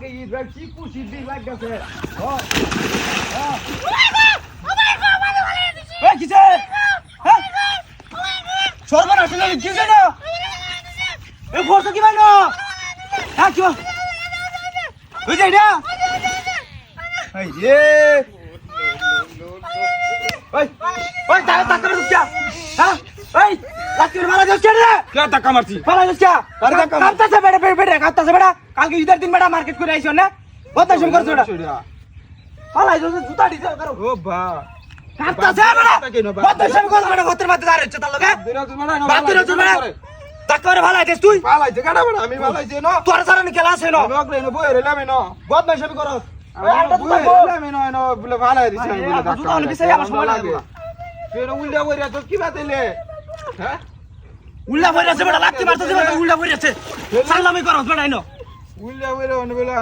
কালকে ঈদ ভাই কি খুশি দিন লাগতেছে এই কিছে হ্যাঁ সর্বনাশ হলো কি জানো এই ফোর্স কি বানো হ্যাঁ কি ওই যে এটা এই রে ওই ওই টাকা রুপিয়া হ্যাঁ ওই লাস্টের মারা যাচ্ছে রে কে টাকা মারছি মারা যাচ্ছে আরে টাকা কাটতাছে বেড়ে কাটতাছে বেড়া কালকে ঈদের দিন বেড়া মার্কেট করে আইছো না বদনাম করছো বেড়া পালাই যাচ্ছে জুতা দিছে করো ও বা কাটতাছে বেড়া বদনাম করছো বেড়া ঘরের মধ্যে দাঁড়ায় হচ্ছে তার লগে বাতির হচ্ছে বেড়া তাকরে ভালো আইছিস তুই পালাইছে কাটা বড় আমি পালাইছে ন তোর সারানি খেলা আছে না আমি অগ্রে ন বই রেলাম ন বদনাম করো বই রেলাম ন বলে ভালো দিছে আমি বলে জুতা অনেক বিষয় আমার সময় লাগে তুই উল্টা কইরা তো কি বাতেলে হ্যাঁ উল্লা ভরে আছে বেটা লাগতে মারতেছে বেটা উল্লা ভরে আছে সালামি করো বেটা আইনো উল্টা কইরা বলে